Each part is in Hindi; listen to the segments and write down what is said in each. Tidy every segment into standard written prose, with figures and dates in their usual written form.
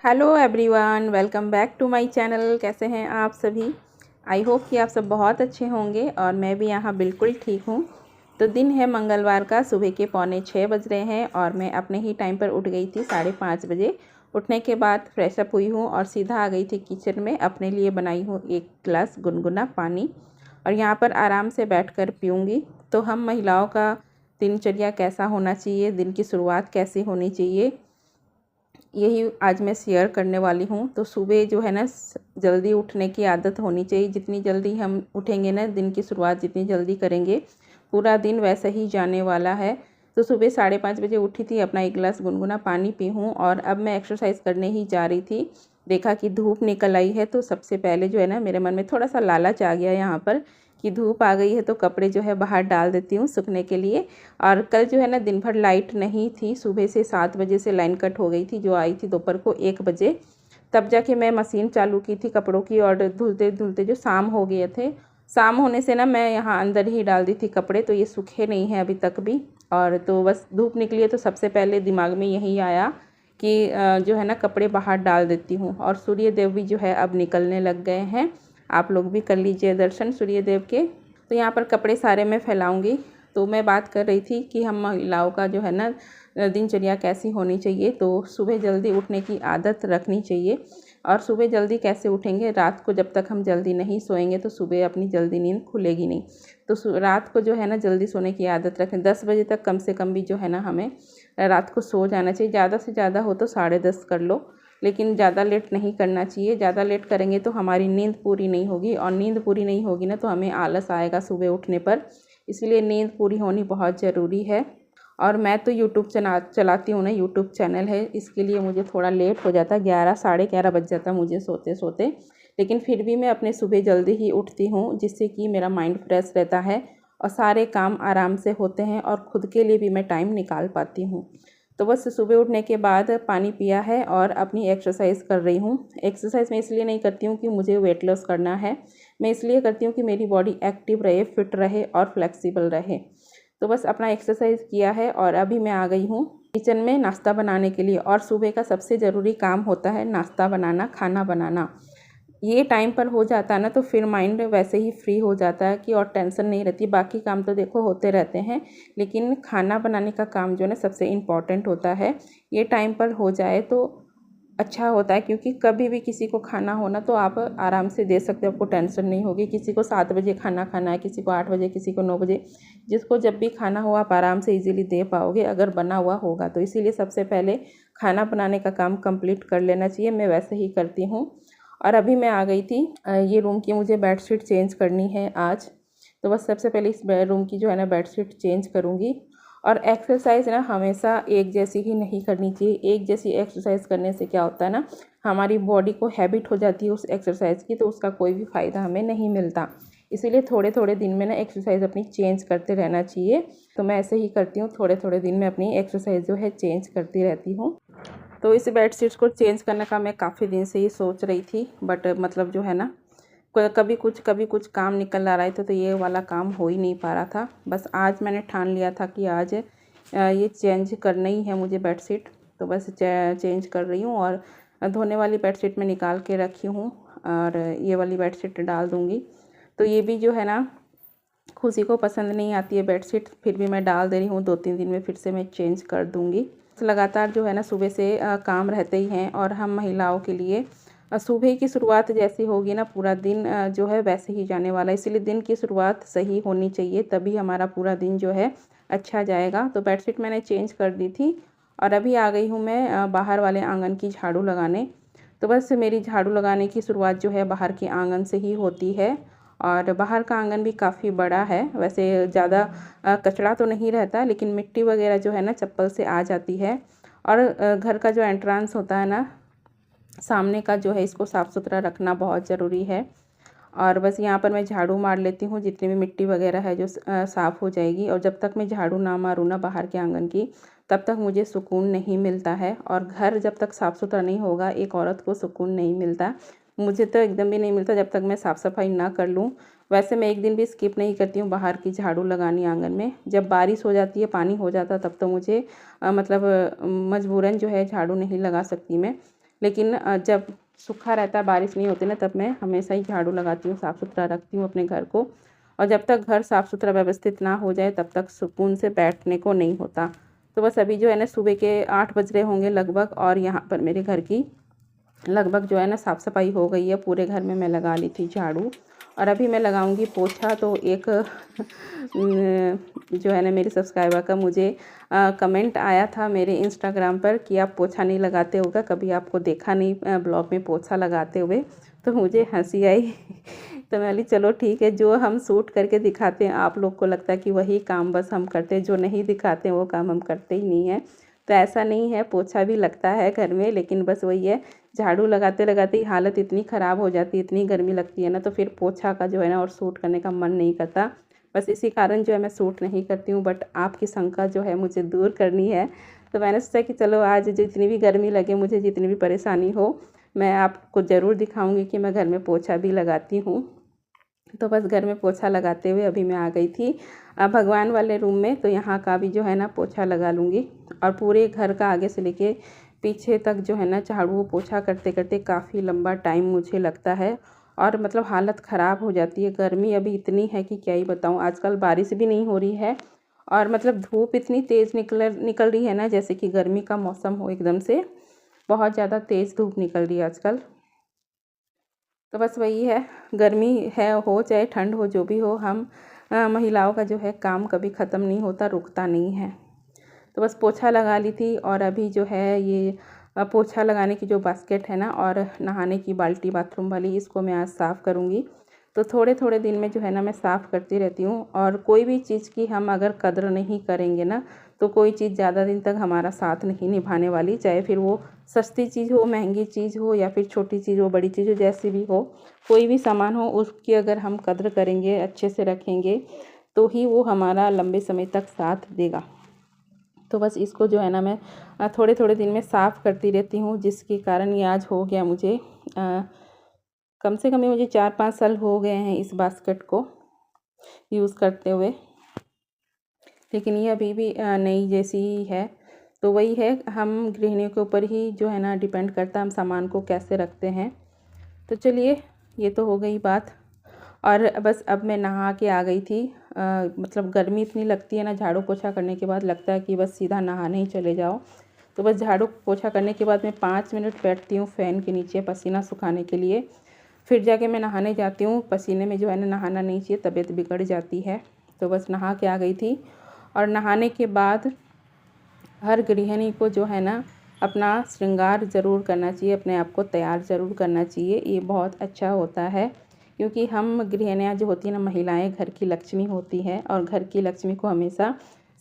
Hello everyone, welcome back to my channel. कैसे हैं आप सभी? आई होप कि आप सब बहुत अच्छे होंगे और मैं भी यहाँ बिल्कुल ठीक हूँ। तो दिन है मंगलवार का, सुबह के 5:45 बज रहे हैं और मैं अपने ही टाइम पर उठ गई थी 5:30 बजे। उठने के बाद फ्रेश अप हुई हूँ और सीधा आ गई थी किचन में। अपने लिए बनाई हूँ एक गिलास गुनगुना पानी और यहाँ पर आराम से बैठकर पीऊँगी। तो हम महिलाओं का दिनचर्या कैसा होना चाहिए, दिन की शुरुआत कैसे होनी चाहिए, यही आज मैं शेयर करने वाली हूँ। तो सुबह जो है ना, जल्दी उठने की आदत होनी चाहिए। जितनी जल्दी हम उठेंगे ना, दिन की शुरुआत जितनी जल्दी करेंगे, पूरा दिन वैसा ही जाने वाला है। तो सुबह 5:30 बजे उठी थी, अपना एक गिलास गुनगुना पानी पी हूँ और अब मैं एक्सरसाइज करने ही जा रही थी। देखा कि धूप निकल आई है, तो सबसे पहले जो है ना, मेरे मन में थोड़ा सा लालच आ गया यहाँ पर कि धूप आ गई है तो कपड़े जो है बाहर डाल देती हूँ सूखने के लिए। और कल जो है ना, दिन भर लाइट नहीं थी। सुबह से 7 बजे से लाइन कट हो गई थी, जो आई थी दोपहर को 1 बजे। तब जाके मैं मशीन चालू की थी कपड़ों की और धुलते धुलते जो शाम हो गए थे। शाम होने से ना मैं यहाँ अंदर ही डाल दी थी कपड़े, तो ये सूखे नहीं हैं अभी तक भी। और तो बस धूप निकली है तो सबसे पहले दिमाग में यही आया कि जो है ना, कपड़े बाहर डाल देती हूँ। और सूर्य देव भी जो है अब निकलने लग गए हैं। आप लोग भी कर लीजिए दर्शन सूर्य देव के। तो यहाँ पर कपड़े सारे मैं फैलाऊँगी। तो मैं बात कर रही थी कि हम महिलाओं का जो है ना, दिनचर्या कैसी होनी चाहिए। तो सुबह जल्दी उठने की आदत रखनी चाहिए। और सुबह जल्दी कैसे उठेंगे? रात को जब तक हम जल्दी नहीं सोएंगे तो सुबह अपनी जल्दी नींद खुलेगी नहीं। तो रात को जो है ना, जल्दी सोने की आदत रखें। 10 बजे तक कम से कम भी जो है ना, हमें रात को सो जाना चाहिए। ज़्यादा से ज़्यादा हो तो 10:30 कर लो, लेकिन ज़्यादा लेट नहीं करना चाहिए। ज़्यादा लेट करेंगे तो हमारी नींद पूरी नहीं होगी और नींद पूरी नहीं होगी ना, तो हमें आलस आएगा सुबह उठने पर। इसलिए नींद पूरी होनी बहुत ज़रूरी है। और मैं तो यूट्यूब चलाती हूँ ना, यूट्यूब चैनल है, इसके लिए मुझे थोड़ा लेट हो जाता है। 11 साढ़े 11 बज जाता है मुझे सोते सोते। लेकिन फिर भी मैं अपने सुबह जल्दी ही उठती हूँ, जिससे कि मेरा माइंड फ्रेश रहता है और सारे काम आराम से होते हैं और ख़ुद के लिए भी मैं टाइम निकाल पाती हूँ। तो बस सुबह उठने के बाद पानी पिया है और अपनी एक्सरसाइज कर रही हूँ। एक्सरसाइज मैं इसलिए नहीं करती हूँ कि मुझे वेट लॉस करना है, मैं इसलिए करती हूँ कि मेरी बॉडी एक्टिव रहे, फिट रहे और फ्लेक्सिबल रहे। तो बस अपना एक्सरसाइज किया है और अभी मैं आ गई हूँ किचन में नाश्ता बनाने के लिए। और सुबह का सबसे ज़रूरी काम होता है नाश्ता बनाना, खाना बनाना। ये टाइम पर हो जाता है ना, तो फिर माइंड वैसे ही फ्री हो जाता है कि और टेंशन नहीं रहती। बाकी काम तो देखो होते रहते हैं, लेकिन खाना बनाने का काम जो है ना, सबसे इम्पॉर्टेंट होता है। ये टाइम पर हो जाए तो अच्छा होता है, क्योंकि कभी भी किसी को खाना हो ना, तो आप आराम से दे सकते हो, आपको टेंशन नहीं होगी। किसी को 7 बजे खाना खाना है, किसी को 8 बजे, किसी को 9 बजे। जिसको जब भी खाना हो आप आराम से इजीली दे पाओगे, अगर बना हुआ होगा तो। इसीलिए सबसे पहले खाना बनाने का काम कंप्लीट कर लेना चाहिए। मैं वैसे ही करती हूँ। और अभी मैं आ गई थी, ये रूम की मुझे बेडशीट चेंज करनी है आज। तो बस सबसे पहले इस रूम की जो है ना, बेडशीट चेंज करूँगी। और एक्सरसाइज ना हमेशा एक जैसी ही नहीं करनी चाहिए। एक जैसी एक्सरसाइज करने से क्या होता है ना, हमारी बॉडी को हैबिट हो जाती है उस एक्सरसाइज की, तो उसका कोई भी फ़ायदा हमें नहीं मिलता। इसीलिए थोड़े थोड़े दिन में ना एक्सरसाइज अपनी चेंज करते रहना चाहिए। तो मैं ऐसे ही करती हूँ, थोड़े थोड़े दिन में अपनी एक्सरसाइज जो है चेंज करती रहती हूँ। तो इस बेडशीट्स को चेंज करने का मैं काफ़ी दिन से ही सोच रही थी, बट मतलब जो है ना, कभी कुछ काम निकल आ रहा था, तो ये वाला काम हो ही नहीं पा रहा था। बस आज मैंने ठान लिया था कि आज ये चेंज करना ही है मुझे बेडशीट। तो बस चेंज कर रही हूँ। और धोने वाली बेडशीट में निकाल के रखी हूँ और ये वाली बेडशीट डाल दूँगी। तो ये भी जो है ना, खुशी को पसंद नहीं आती है बेडशीट, फिर भी मैं डाल दे रही हूँ। 2-3 दिन में फिर से मैं चेंज कर दूँगी। लगातार जो है ना, सुबह से काम रहते ही हैं और हम महिलाओं के लिए सुबह की शुरुआत जैसी होगी ना, पूरा दिन जो है वैसे ही जाने वाला है। इसीलिए दिन की शुरुआत सही होनी चाहिए, तभी हमारा पूरा दिन जो है अच्छा जाएगा। तो बेडशीट मैंने चेंज कर दी थी और अभी आ गई हूँ मैं बाहर वाले आंगन की झाड़ू लगाने। तो बस मेरी झाड़ू लगाने की शुरुआत जो है बाहर के आंगन से ही होती है। और बाहर का आंगन भी काफ़ी बड़ा है। वैसे ज़्यादा कचरा तो नहीं रहता, लेकिन मिट्टी वगैरह जो है ना, चप्पल से आ जाती है। और घर का जो एंट्रेंस होता है ना, सामने का जो है, इसको साफ़ सुथरा रखना बहुत ज़रूरी है। और बस यहाँ पर मैं झाड़ू मार लेती हूँ, जितनी भी मिट्टी वगैरह है जो साफ़ हो जाएगी। और जब तक मैं झाड़ू ना मारूँ ना बाहर के आंगन की, तब तक मुझे सुकून नहीं मिलता है। और घर जब तक साफ़ सुथरा नहीं होगा, एक औरत को सुकून नहीं मिलता। मुझे तो एकदम भी नहीं मिलता जब तक मैं साफ़ सफाई ना कर लूँ। वैसे मैं एक दिन भी स्किप नहीं करती हूँ बाहर की झाड़ू लगानी आंगन में। जब बारिश हो जाती है, पानी हो जाता, तब तो मुझे मतलब मजबूरन जो है झाड़ू नहीं लगा सकती मैं। लेकिन जब सूखा रहता है, बारिश नहीं होती ना, तब मैं हमेशा ही झाड़ू लगाती हूँ, साफ़ सुथरा रखती हूँ अपने घर को। और जब तक घर साफ़ सुथरा व्यवस्थित ना हो जाए तब तक सुकून से बैठने को नहीं होता। तो बस अभी जो है ना सुबह के 8 बज रहे होंगे लगभग, और यहाँ पर मेरे घर की लगभग जो है ना साफ़ सफाई हो गई है। पूरे घर में मैं लगा ली थी झाड़ू, और अभी मैं लगाऊंगी पोछा। तो एक जो है ना मेरे सब्सक्राइबर का मुझे कमेंट आया था मेरे इंस्टाग्राम पर कि आप पोछा नहीं लगाते होगा, कभी आपको देखा नहीं ब्लॉग में पोछा लगाते हुए। तो मुझे हंसी आई तो मैं बोली चलो ठीक है, जो हम शूट करके दिखाते हैं आप लोग को लगता है कि वही काम बस हम करते हैं, जो नहीं दिखाते हैं वो काम हम करते ही नहीं हैं। तो ऐसा नहीं है, पोछा भी लगता है घर में, लेकिन बस वही है, झाड़ू लगाते लगाते ही हालत इतनी ख़राब हो जाती है, इतनी गर्मी लगती है ना, तो फिर पोछा का जो है ना और सूट करने का मन नहीं करता। बस इसी कारण जो है मैं सूट नहीं करती हूँ। बट आपकी शंका जो है मुझे दूर करनी है, तो मैंने सोचा कि चलो आज जितनी भी गर्मी लगे, मुझे जितनी भी परेशानी हो, मैं आपको ज़रूर दिखाऊंगी कि मैं घर में पोछा भी लगाती हूँ। तो बस घर में पोछा लगाते हुए अभी मैं आ गई थी भगवान वाले रूम में। तो यहाँ का भी जो है ना पोछा लगा लूँगी, और पूरे घर का आगे से लेके पीछे तक जो है ना झाड़ू पोछा करते करते काफ़ी लंबा टाइम मुझे लगता है, और मतलब हालत ख़राब हो जाती है। गर्मी अभी इतनी है कि क्या ही बताऊँ, आजकल बारिश भी नहीं हो रही है, और मतलब धूप इतनी तेज़ निकल रही है ना, जैसे कि गर्मी का मौसम हो एकदम से, बहुत ज़्यादा तेज़ धूप निकल रही है आजकल। तो बस वही है, गर्मी है हो चाहे ठंड हो, जो भी हो, हम महिलाओं का जो है काम कभी ख़त्म नहीं होता, रुकता नहीं है। तो बस पोछा लगा ली थी, और अभी जो है ये पोछा लगाने की जो बास्केट है ना और नहाने की बाल्टी बाथरूम वाली, इसको मैं आज साफ़ करूँगी। तो थोड़े थोड़े दिन में जो है ना मैं साफ़ करती रहती हूँ। और कोई भी चीज़ की हम अगर कद्र नहीं करेंगे ना, तो कोई चीज़ ज़्यादा दिन तक हमारा साथ नहीं निभाने वाली, चाहे फिर वो सस्ती चीज़ हो, महंगी चीज़ हो, या फिर छोटी चीज़ हो, बड़ी चीज़ हो, जैसी भी हो, कोई भी सामान हो, उसकी अगर हम कद्र करेंगे, अच्छे से रखेंगे, तो ही वो हमारा लंबे समय तक साथ देगा। तो बस इसको जो है ना मैं थोड़े थोड़े दिन में साफ़ करती रहती हूँ, जिसके कारण ये आज हो गया मुझे कम से कम मुझे 4-5 साल हो गए हैं इस बास्केट को यूज़ करते हुए, लेकिन ये अभी भी नई जैसी ही है। तो वही है, हम गृहिणियों के ऊपर ही जो है ना डिपेंड करता है हम सामान को कैसे रखते हैं। तो चलिए, ये तो हो गई बात। और बस अब मैं नहा के आ गई थी। मतलब गर्मी इतनी लगती है ना, झाड़ू पोछा करने के बाद लगता है कि बस सीधा नहाने ही चले जाओ। तो बस झाड़ू पोछा करने के बाद मैं 5 मिनट बैठती हूँ फ़ैन के नीचे पसीना सुखाने के लिए, फिर जाके मैं नहाने जाती हूँ। पसीने में जो है ना नहाना नहीं चाहिए, तबीयत बिगड़ जाती है। तो बस नहा के आ गई थी। और नहाने के बाद हर गृहिणी को जो है ना अपना श्रृंगार ज़रूर करना चाहिए, अपने आप को तैयार ज़रूर करना चाहिए। ये बहुत अच्छा होता है, क्योंकि हम गृहिणियाँ जो होती हैं ना, महिलाएं घर की लक्ष्मी होती हैं, और घर की लक्ष्मी को हमेशा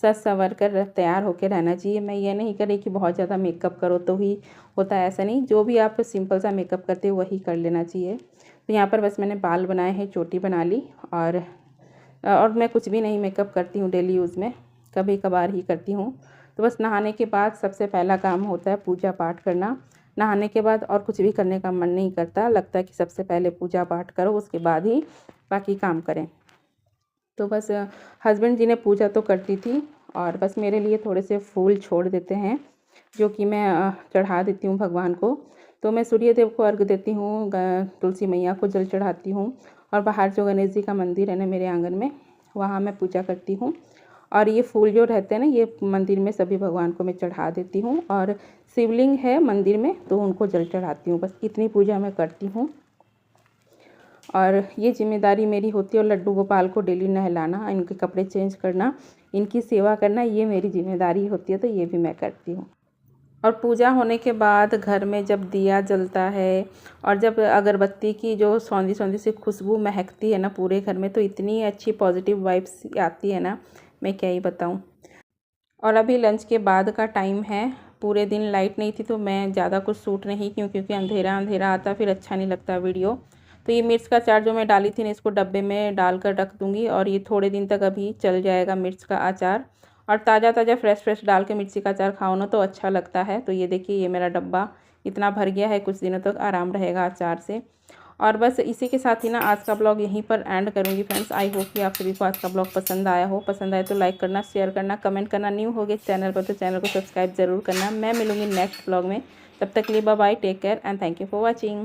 सज संवर कर तैयार होकर रहना चाहिए। मैं ये नहीं कह रही कि बहुत ज़्यादा मेकअप करो तो ही होता है, ऐसा नहीं। जो भी आप सिंपल सा मेकअप करते हो वही कर लेना चाहिए। तो यहाँ पर बस मैंने बाल बनाए हैं, चोटी बना ली, और मैं कुछ भी नहीं मेकअप करती हूँ डेली यूज़ में, कभी कभार ही करती हूँ। तो बस नहाने के बाद सबसे पहला काम होता है पूजा पाठ करना। नहाने के बाद और कुछ भी करने का मन नहीं करता, लगता है कि सबसे पहले पूजा पाठ करो, उसके बाद ही बाकी काम करें। तो बस हस्बैंड जी ने पूजा तो कर दी थी, और बस मेरे लिए थोड़े से फूल छोड़ देते हैं, जो कि मैं चढ़ा देती हूँ भगवान को। तो मैं सूर्य देव को अर्घ देती हूँ, तुलसी मैया को जल चढ़ाती हूँ, और बाहर जो गणेश जी का मंदिर है ना मेरे आंगन में, वहाँ मैं पूजा करती हूँ। और ये फूल जो रहते हैं ना, ये मंदिर में सभी भगवान को मैं चढ़ा देती हूँ, और शिवलिंग है मंदिर में तो उनको जल चढ़ाती हूँ। बस इतनी पूजा मैं करती हूँ, और ये जिम्मेदारी मेरी होती है। और लड्डू गोपाल को डेली नहलाना, इनके कपड़े चेंज करना, इनकी सेवा करना, ये मेरी जिम्मेदारी होती है, तो ये भी मैं करती हूँ। और पूजा होने के बाद घर में जब दिया जलता है, और जब अगरबत्ती की जो सौंधी सौंधी सी खुशबू महकती है ना पूरे घर में, तो इतनी अच्छी पॉजिटिव वाइब्स आती है ना, मैं क्या ही बताऊँ। और अभी लंच के बाद का टाइम है, पूरे दिन लाइट नहीं थी, तो मैं ज़्यादा कुछ शूट नहीं की, क्योंकि अंधेरा अंधेरा आता फिर अच्छा नहीं लगता वीडियो। तो ये मिर्च का अचार जो मैं डाली थी ना, इसको डब्बे में डालकर रख दूँगी, और ये थोड़े दिन तक अभी चल जाएगा मिर्च का अचार। और ताज़ा ताज़ा फ्रेश फ्रेश डाल के मिर्ची का अचार खाओ ना तो अच्छा लगता है। तो ये देखिए, ये मेरा डब्बा इतना भर गया है, कुछ दिनों तक आराम रहेगा अचार से। और बस इसी के साथ ही ना आज का ब्लॉग यहीं पर एंड करूँगी फ्रेंड्स। आई होप कि आप सभी को आज का ब्लॉग पसंद आया हो। पसंद आए तो लाइक करना, शेयर करना, कमेंट करना। न्यू हो गए चैनल पर तो चैनल को सब्सक्राइब ज़रूर करना। मैं मिलूँगी नेक्स्ट ब्लॉग में। तब तक के लिए bye bye, take care and thank you for watching.